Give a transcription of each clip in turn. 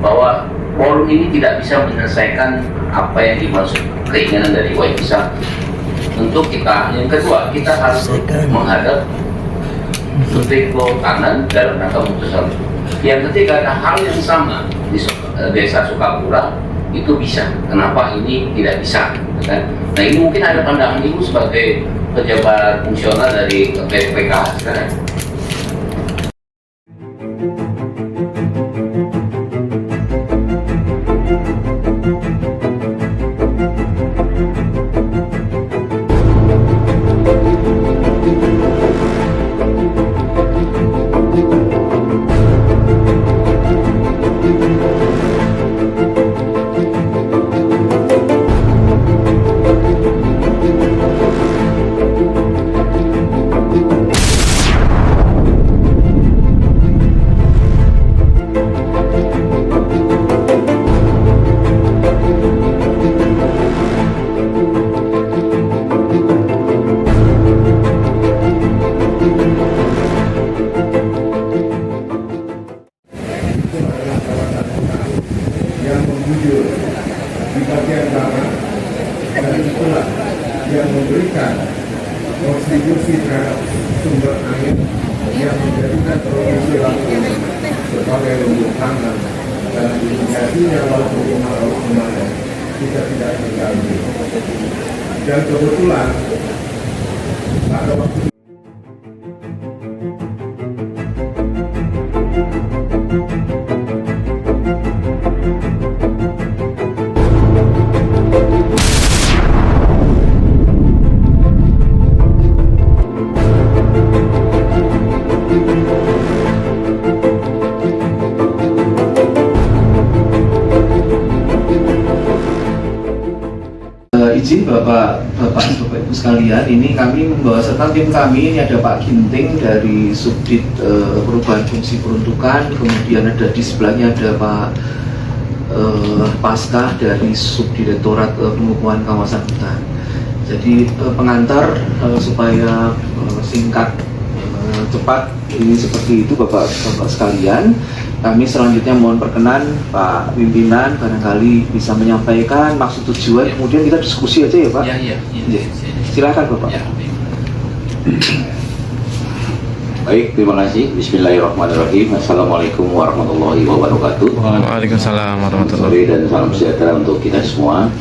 Bahwa forum ini tidak bisa menyelesaikan apa yang dimaksud keinginan dari WIPISA. Untuk kita, yang kedua, kita harus menghadap titik kanan dalam rangka memutuskan. Yang ketiga, ada hal yang sama di desa Sukapura itu bisa. Kenapa ini tidak bisa? Kan? Nah, ini mungkin ada pandangan Ibu sebagai pejabat fungsional dari PPK sekarang. Yang mengguyur di bagian barat dan itulah yang memberikan kontribusi terhadap sumber air yang menjadikan Provinsi Lampung sebagai lumbung pangan dan menjadinya walaupun kemarau kemarin kita tidak terganggu. Dan kebetulan pada waktu izin Bapak Ibu sekalian, ini kami membawa serta tim kami, ini ada Pak Ginting dari Subdit Perubahan Fungsi Peruntukan, kemudian ada di sebelahnya ada Pak Paskah dari Subdirektorat Pengukuhan Kawasan Hutan. Jadi pengantar supaya singkat cepat ini seperti itu Bapak sekalian. Kami selanjutnya mohon perkenan Pak Pimpinan barangkali bisa menyampaikan maksud tujuan, kemudian kita diskusi aja ya Pak. Iya. Silakan Bapak. Ya. Baik, terima kasih. Bismillahirrahmanirrahim. Assalamualaikum warahmatullahi wabarakatuh. Waalaikumsalam warahmatullahi wabarakatuh. Dan salam sejahtera untuk kita semua.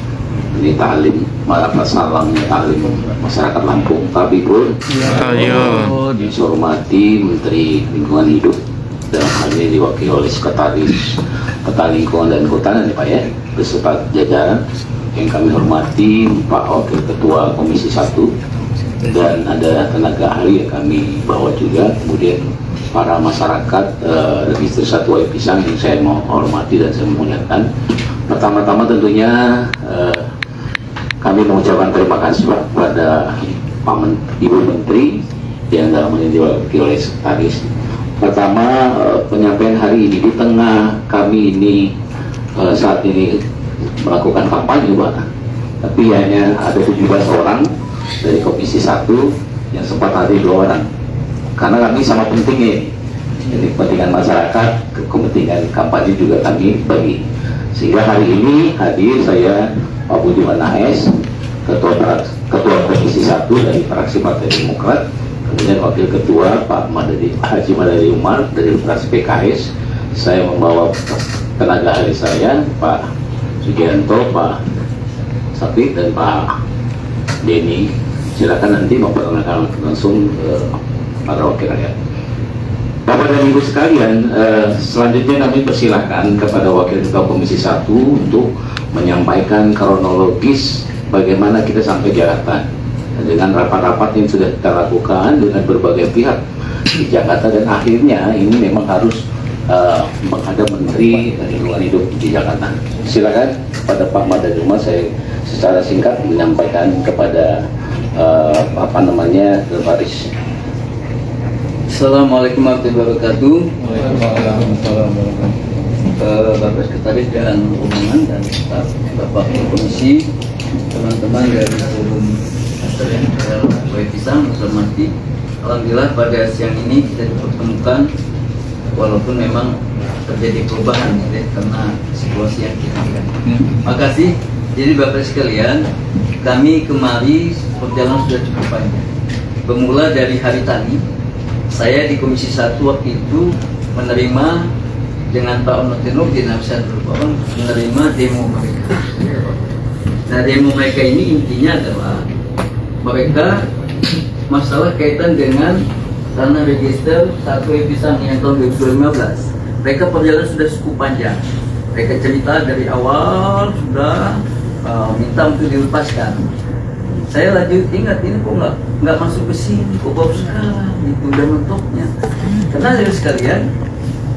Ini ta'lim, salamnya ta'lim masyarakat Lampung. Tapi pun, saya hormati Menteri Lingkungan Hidup, dalam hal ini diwakili oleh Sekretaris Peta Lingkungan dan Kehutanan ya Pak ya, beserta jajaran yang kami hormati Pak Wakil Ketua Komisi 1, dan ada tenaga ahli yang kami bawa juga, kemudian para masyarakat Register 1 WIPISA yang saya mau hormati dan saya memuliakan. Pertama-tama tentunya kami mengucapkan terima kasih Pak kepada Ibu Menteri yang dalam hal ini diwakili oleh Sekretaris Pertama, penyampaian hari ini di tengah kami ini saat ini melakukan kampanye, Pak. Tapi hanya ada 17 orang dari Komisi 1 yang sempat hadir 2 orang. Karena kami sama pentingnya, jadi kepentingan masyarakat, kepentingan kampanye juga kami bagi. Sehingga hari ini hadir saya, Pak Budiman AS, Ketua Komisi 1 dari fraksi Partai Demokrat, kemudian Wakil Ketua Pak Haji Madari Umar dari fraksi PKS. Saya membawa tenaga ahli saya, Pak Sugianto, Pak Sapit, dan Pak Denny. Silakan nanti memperkenalkan langsung para wakil rakyat. Bapak dan Ibu sekalian, selanjutnya kami persilahkan kepada Wakil Ketua Komisi 1 untuk menyampaikan kronologis bagaimana kita sampai Jakarta dengan rapat-rapat yang sudah kita lakukan dengan berbagai pihak di Jakarta, dan akhirnya ini memang harus menghadap Menteri Lingkungan Hidup di Jakarta. Silakan pada Pak Madari Umar, saya secara singkat menyampaikan kepada Baris. Assalamualaikum warahmatullahi wabarakatuh. Bapak Sekretaris dan Rombongan dan staf, Bapak Komisi, teman-teman dari forum yang saya pisang, hormati. Alhamdulillah pada siang ini kita dipertemukan, walaupun memang terjadi perubahan ya, karena situasi yang kita lihat. Makasih. Jadi Bapak sekalian, kami kemari perjalanan sudah cukup panjang. Bermula dari hari tani, saya di Komisi 1 waktu itu menerima dengan Pak Onoteno di Nafsan Berbawang menerima demo mereka. Nah, demo mereka ini intinya adalah mereka masalah kaitan dengan tanah register 1 Episang yang tahun 2015. Mereka perjalanan sudah cukup panjang. Mereka cerita dari awal sudah minta untuk dilepaskan. Saya lagi ingat, ini kok nggak masuk ke sini, kok baru sekarang itu udah mentoknya. Karena dari sekalian,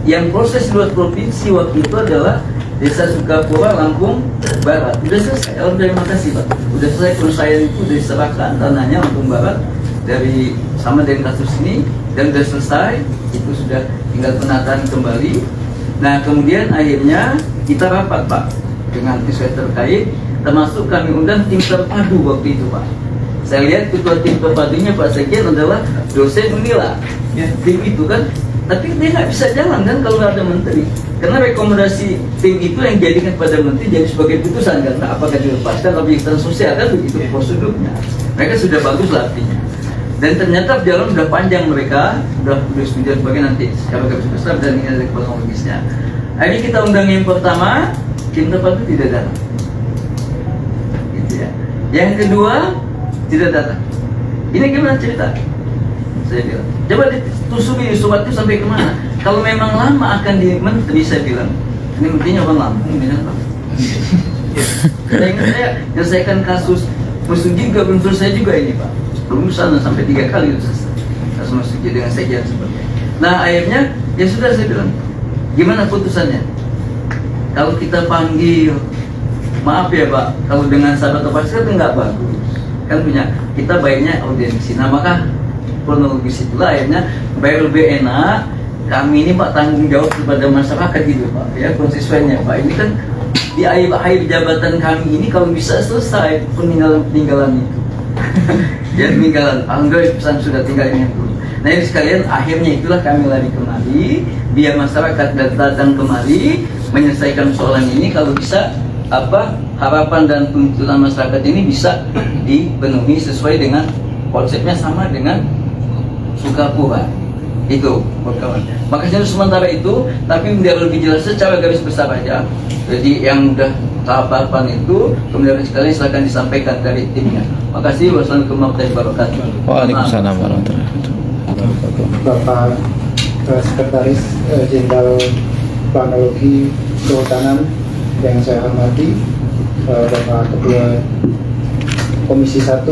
yang proses luar provinsi waktu itu adalah Desa Sukapura, Lampung Barat. Udah selesai. Terima kasih Pak. Udah selesai, perusahaan itu diserahkan tanahnya Lampung Barat dari sama dengan kasus ini, dan udah selesai. Itu sudah tinggal penataan kembali. Nah, kemudian akhirnya kita rapat Pak dengan pihak terkait, termasuk kami undang tim terpadu waktu itu Pak. Saya lihat ketua tim terpadunya Pak Sekjen adalah dosen Unila. Ya, tim itu kan, tapi dia nggak bisa jalan kan kalau nggak ada menteri. Karena rekomendasi tim itu yang jadikan pada menteri jadi sebagai putusan, karena apakah dilepaskan objektivitas sosial kan begitu prosedurnya. Mereka sudah bagus lah artinya. Dan ternyata jalan sudah panjang, mereka sudah setuju sebagai nanti secara garis besar dan ini ada kronologisnya. Akhirnya kita undang yang pertama, tim terpadu tidak datang. Gitu ya. Yang kedua tidak datang. Ini gimana cerita? Saya bilang, coba ditusumi surat itu sampai kemana? Kalau memang lama akan di menteri, saya bilang, ini menterinya orang Lampung, ini apa? Saya ingat saya menyelesaikan kasus musuh juga belum selesai juga ini Pak. Belum sana sampai 3 kali itu selesai. Kasus musuh dengan sekjen seperti. Nah akhirnya ya sudah, saya bilang, gimana putusannya? Kalau kita panggil, maaf ya Pak, kalau dengan sahabat terpaksa itu nggak bagus. Kan punya kita baiknya audiensi. Nah maka kronologis itulah akhirnya biar lebih enak, kami ini Pak tanggung jawab kepada masyarakat gitu Pak, ya konstituennya Pak. Ini kan di akhir jabatan kami ini kalau bisa selesai peninggalan itu. Ya peninggalan, alhamdulillah pesan sudah tinggal ini dulu. Nah ini sekalian akhirnya itulah kami lari kemari, biar masyarakat datang kemari menyelesaikan persoalan ini, kalau bisa harapan dan tuntutan masyarakat ini bisa dipenuhi sesuai dengan konsepnya sama dengan Sukapura itu kawan. Makanya sementara itu, tapi biar lebih jelas secara garis besar aja. Jadi yang udah tahapan itu kemudian sekalian silakan disampaikan dari timnya. Makasih. Wassalamualaikum warahmatullahi wabarakatuh. Waalaikumsalam warahmatullahi wabarakatuh. Bapak Sekretaris Jenderal Planologi Kehutanan yang saya hormati, Bapak Ketua Komisi 1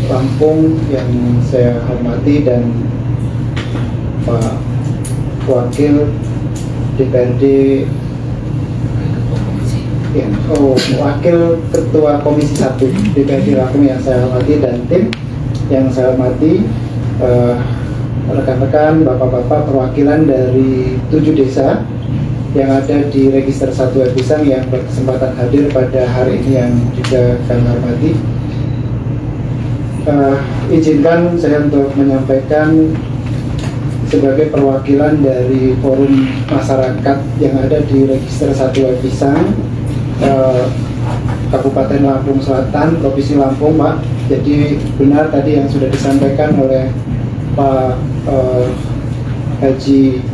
Lampung yang saya hormati, dan Pak Wakil DPRD Wakil Ketua Komisi 1 DPRD Lampung yang saya hormati, dan tim yang saya hormati, rekan-rekan, bapak-bapak perwakilan dari 7 desa yang ada di Register 1 Episang yang berkesempatan hadir pada hari ini yang juga kami hormati. Izinkan saya untuk menyampaikan sebagai perwakilan dari forum masyarakat yang ada di Register 1 Episang, Kabupaten Lampung Selatan, Provinsi Lampung, Pak. Jadi benar tadi yang sudah disampaikan oleh Pak Haji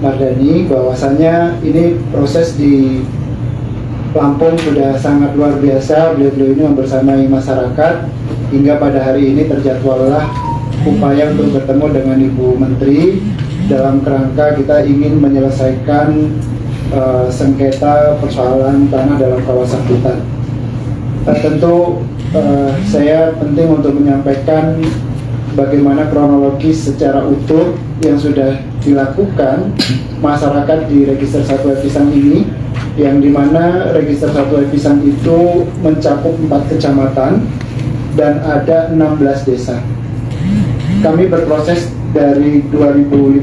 Mardani bahwasanya ini proses di Lampung sudah sangat luar biasa. Beliau-beliau ini membersamai masyarakat hingga pada hari ini terjadwallah upaya untuk bertemu dengan Ibu Menteri dalam kerangka kita ingin menyelesaikan sengketa persoalan tanah dalam kawasan hutan. Tentu saya penting untuk menyampaikan bagaimana kronologis secara utuh yang sudah dilakukan masyarakat di Register 1 Episang ini, yang dimana Register 1 Episang itu mencakup 4 kecamatan dan ada 16 desa. Kami berproses dari 2015,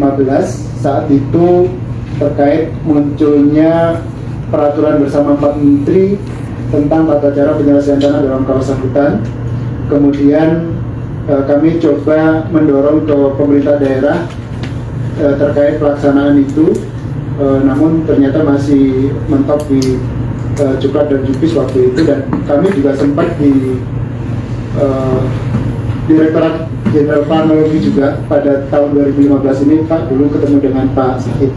saat itu terkait munculnya peraturan bersama Pak Menteri tentang tata cara penyelesaian tanah dalam kawasan hutan. Kemudian kami coba mendorong ke pemerintah daerah terkait pelaksanaan itu, namun ternyata masih mentok di Cukrat dan Jupis waktu itu, dan kami juga sempat di Direktorat Jenderal Planologi juga pada tahun 2015 ini, Pak, dulu ketemu dengan Pak Syahid.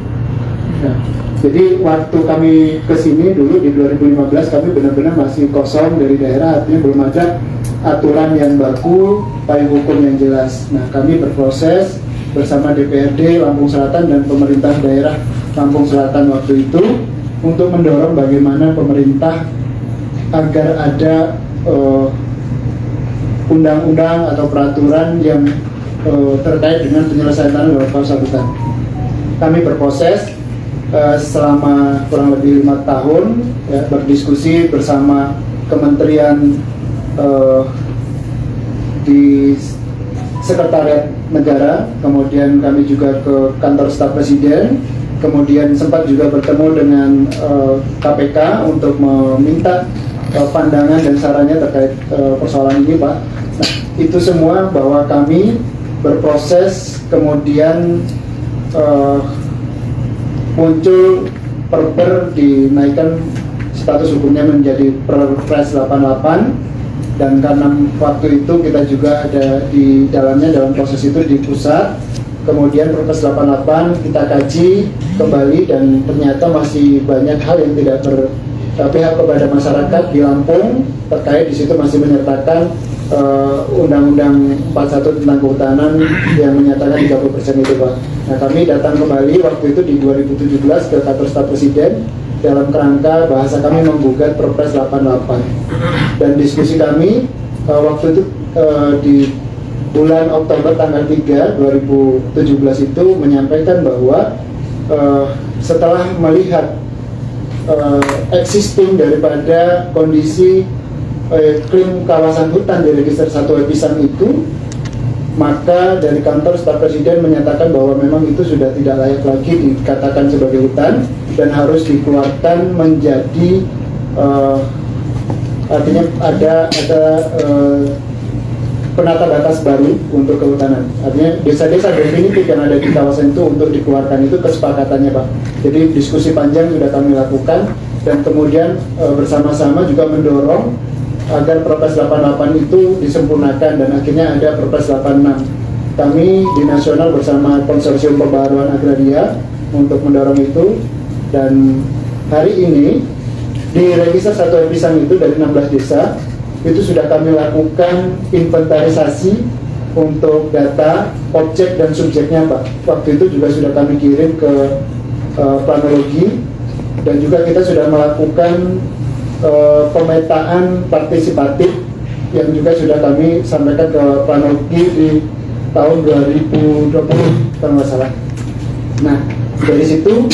Nah, jadi waktu kami kesini dulu di 2015 kami benar-benar masih kosong dari daerah, artinya belum ada aturan yang baku, payung hukum yang jelas. Nah, kami berproses bersama DPRD Lampung Selatan dan pemerintah daerah Lampung Selatan waktu itu untuk mendorong bagaimana pemerintah agar ada undang-undang atau peraturan yang terkait dengan penyelesaian tanah dalam kawasan hutan. Kami berproses selama kurang lebih 5 tahun, ya, berdiskusi bersama kementerian di Sekretariat Negara, kemudian kami juga ke kantor staf presiden, kemudian sempat juga bertemu dengan KPK untuk meminta pandangan dan sarannya terkait persoalan ini, Pak. Nah, itu semua bahwa kami berproses, kemudian muncul perper dinaikkan status hukumnya menjadi Perpres 88, dan karena waktu itu kita juga ada di dalamnya dalam proses itu di pusat. Kemudian Perpres 88 kita kaji kembali dan ternyata masih banyak hal yang tidak berpihak kepada masyarakat di Lampung terkait. Di situ masih menyertakan Undang-Undang 41 tentang kehutanan yang menyatakan 30% itu, Pak. Nah, kami datang kembali waktu itu di 2017 ke kantor staf presiden dalam kerangka bahasa kami menggugat Perpres 88, dan diskusi kami waktu itu di bulan Oktober tanggal 3 2017 itu menyampaikan bahwa setelah melihat existing daripada kondisi klaim kawasan hutan di Register 1 Episang itu, maka dari kantor staf presiden menyatakan bahwa memang itu sudah tidak layak lagi dikatakan sebagai hutan dan harus dikeluarkan menjadi artinya ada penata batas baru untuk kehutanan. Artinya desa-desa definitif yang ada di kawasan itu untuk dikeluarkan, itu kesepakatannya, Pak. Jadi diskusi panjang sudah kami lakukan, dan kemudian bersama-sama juga mendorong agar Perpres 88 itu disempurnakan, dan akhirnya ada Perpres 86. Kami di nasional bersama Konsorsium Pembaharuan Agraria untuk mendorong itu, dan hari ini di Register 1 Episang itu dari 16 desa itu sudah kami lakukan inventarisasi untuk data objek dan subjeknya, Pak. Waktu itu juga sudah kami kirim ke planologi, dan juga kita sudah melakukan pemetaan partisipatif yang juga sudah kami sampaikan ke planologi di tahun 2020 kalau nggak salah. Nah, dari situ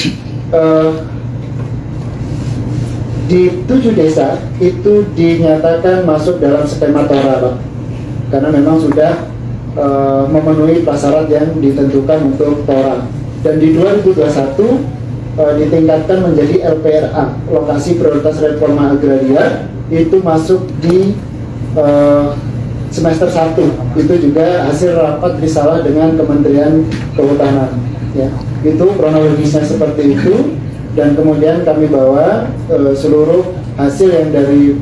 di 7 desa itu dinyatakan masuk dalam skema TORA, Pak, karena memang sudah memenuhi prasyarat yang ditentukan untuk TORA. Dan di 2021 ditingkatkan menjadi LPRA, lokasi prioritas reforma agraria, itu masuk di semester 1. Itu juga hasil rapat risalah dengan Kementerian Kehutanan, ya. Itu kronologisnya seperti itu. Dan kemudian kami bawa seluruh hasil yang dari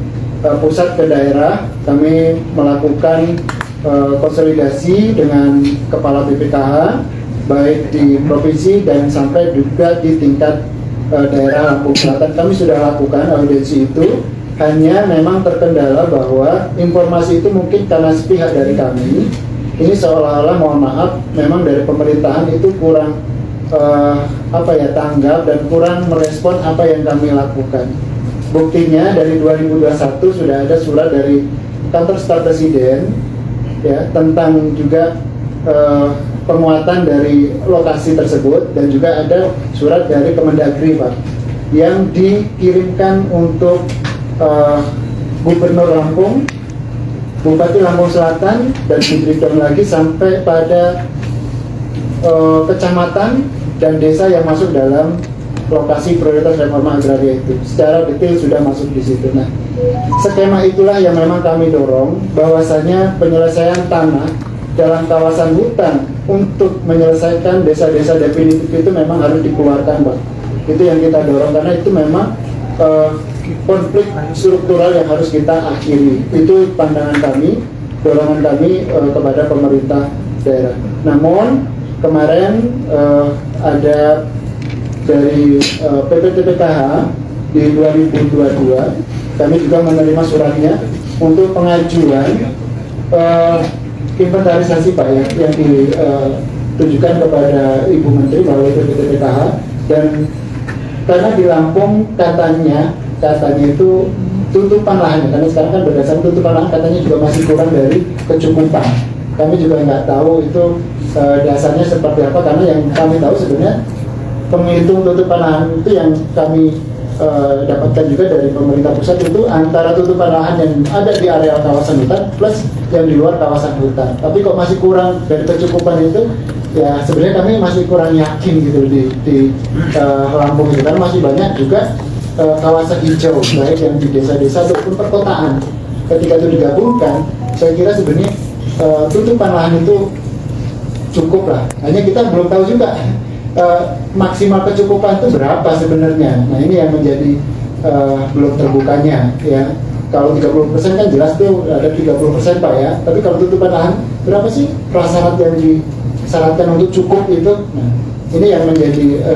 pusat ke daerah. Kami melakukan konsolidasi dengan kepala BPKH baik di provinsi dan sampai juga di tingkat daerah Lampung Selatan. Kami sudah lakukan audiensi itu, hanya memang terkendala bahwa informasi itu mungkin karena sepihak dari kami, ini seolah-olah, mohon maaf, memang dari pemerintahan itu kurang tanggap dan kurang merespon apa yang kami lakukan. Buktinya dari 2021 sudah ada surat dari kantor staf presiden, ya, tentang juga penguatan dari lokasi tersebut, dan juga ada surat dari Kemendagri, Pak, yang dikirimkan untuk Gubernur Lampung, Bupati Lampung Selatan, dan di-breakdown lagi sampai pada kecamatan dan desa yang masuk dalam lokasi prioritas reforma agraria itu. Secara detail sudah masuk di situ. Nah, skema itulah yang memang kami dorong, bahwasanya penyelesaian tanah dalam kawasan hutan untuk menyelesaikan desa-desa definitif itu memang harus dikeluarkan, Pak. Itu yang kita dorong, karena itu memang konflik struktural yang harus kita akhiri. Itu pandangan kami, dorongan kami kepada pemerintah daerah. Namun kemarin ada dari PPTPKH di 2022, kami juga menerima suratnya untuk pengajuan inventarisasi, Pak, ya, yang ditujukan kepada Ibu Menteri melalui PPTPKH. Dan karena di Lampung katanya itu tutupan lahan, karena sekarang kan berdasarkan tutupan lahan katanya juga masih kurang dari kecukupan. Kami juga nggak tahu itu dasarnya seperti apa, karena yang kami tahu sebenarnya penghitung tutupan lahan itu yang kami dapatkan juga dari pemerintah pusat, itu antara tutupan lahan yang ada di area kawasan hutan plus yang di luar kawasan hutan. Tapi kok masih kurang dari kecukupan itu, ya sebenarnya kami masih kurang yakin gitu di Lampung itu, karena masih banyak juga kawasan hijau, baik yang di desa-desa ataupun perkotaan. Ketika itu digabungkan, saya kira sebenarnya tutupan lahan itu cukup lah. Hanya kita belum tahu juga maksimal kecukupan itu berapa sebenarnya. Nah, ini yang menjadi belum terbukanya, ya. Kalau 30% kan jelas tuh ada 30%, Pak, ya. Tapi kalau tutupan lahan, berapa sih prasyarat yang disyaratkan untuk cukup itu? Nah, ini yang menjadi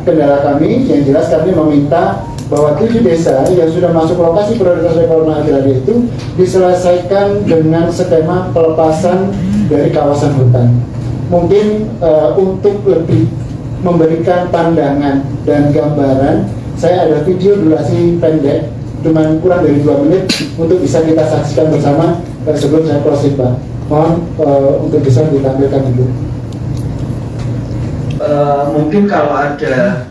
kendala kami. Yang jelas kami meminta bahwa 7 desa yang sudah masuk lokasi prioritas reforma agraria itu diselesaikan dengan skema pelepasan dari kawasan hutan. Mungkin untuk lebih memberikan pandangan dan gambaran, saya ada video durasi pendek, cuma kurang dari 2 menit, untuk bisa kita saksikan bersama sebelum saya closing, Pak. Mohon untuk bisa ditampilkan dulu. Mungkin kalau ada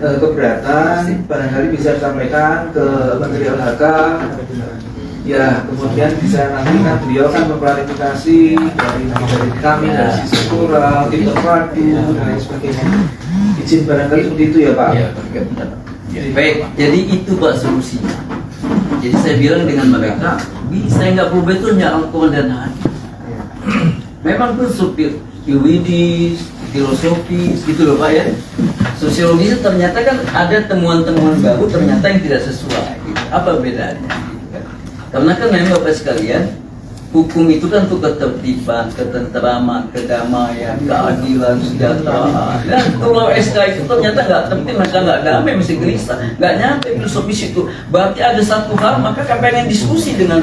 keberatan, barangkali bisa disampaikan ke Menteri LHK, ya, kemudian bisa nanti kan beliau kan mengklarifikasi dari kami, dari sisi kurang, tim terpadu, dan lain sebagainya. Izin barangkali seperti itu ya, Pak. Ya, baik, jadi itu, Pak, solusinya. Jadi saya bilang dengan mereka, bisa nggak perlu betulnya Al-Quran dan hadis. Memang tuh supir yuridis, filosofis gitu loh, Pak, ya. Sosiologisnya ternyata kan ada temuan-temuan baru ternyata yang tidak sesuai gitu. Apa bedanya? Karena kan memang Bapak sekalian, hukum itu kan untuk ketertiban, ketenteraman, kedamaian, keadilan, kesejahteraan. Dan kalau SK itu ternyata nggak tertib, maka nggak damai, mesti gelisah, nggak nyampe filosofis itu. Berarti ada satu hal, maka kan pengen diskusi dengan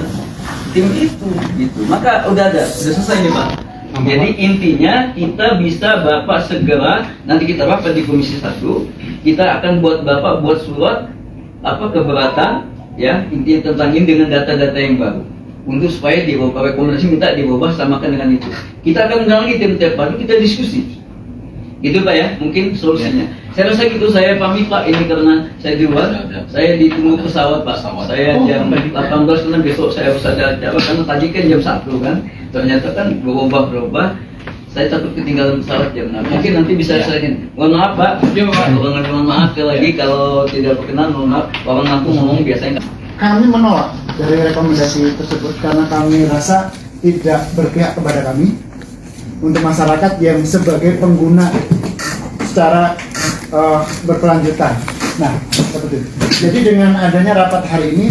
tim itu, gitu. Maka udah selesai nih, Pak. Jadi intinya kita bisa Bapak segera, nanti kita rapat di Komisi 1, kita akan buat surat keberatan, ya, intinya tentang ini dengan data-data yang baru, untuk supaya dirubah, rekomendasi minta dirubah samakan dengan itu. Kita akan undang lagi tim terpadu, kita diskusi. Gitu Pak ya, mungkin solusinya. Saya rasa gitu, saya pamit Pak, ini karena saya di luar, saya ditunggu pesawat Pak. Saya jam 18 karena besok saya harus ada acara, karena tadi kan jam 1 kan, ternyata kan berubah. Saya takut ketinggalan pesawat jam 6. Mungkin nanti bisa saya, mohon maaf Pak, mohon maaf sekali lagi kalau tidak berkenan, mohon maaf. Orang aku ngomong biasanya. Kami menolak dari rekomendasi tersebut karena kami rasa tidak berpihak kepada kami untuk masyarakat yang sebagai pengguna secara berkelanjutan. Nah, seperti itu. Jadi dengan adanya rapat hari ini,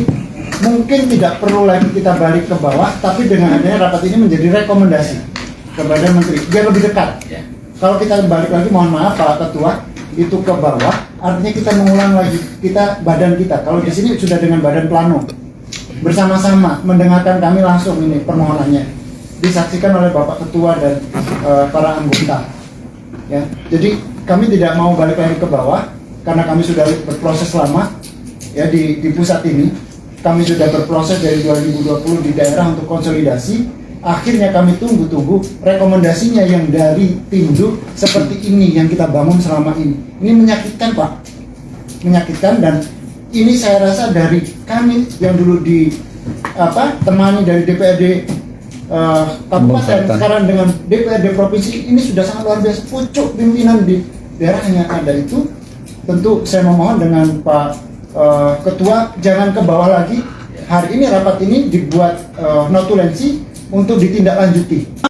mungkin tidak perlu lagi kita balik ke bawah, tapi dengan adanya rapat ini menjadi rekomendasi kepada Menteri, biar lebih dekat. Kalau kita balik lagi, mohon maaf Pak Ketua, itu ke bawah, artinya kita mengulang lagi, badan kita. Kalau di sini sudah dengan badan plano, bersama-sama mendengarkan kami langsung ini permohonannya, disaksikan oleh Bapak Ketua dan para anggota. Ya, jadi kami tidak mau balik lagi ke bawah karena kami sudah berproses lama ya di pusat ini. Kami sudah berproses dari 2020 di daerah untuk konsolidasi. Akhirnya kami tunggu rekomendasinya yang dari Timdu seperti ini yang kita bangun selama ini. Ini menyakitkan Pak, menyakitkan, dan ini saya rasa dari kami yang dulu temani dari DPRD kabupaten, sekarang dengan DPRD provinsi, ini sudah sangat luar biasa. Pucuk pimpinan di daerahnya ada itu. Tentu saya memohon dengan Pak Ketua jangan ke bawah lagi. Hari ini rapat ini dibuat notulensi untuk ditindaklanjuti.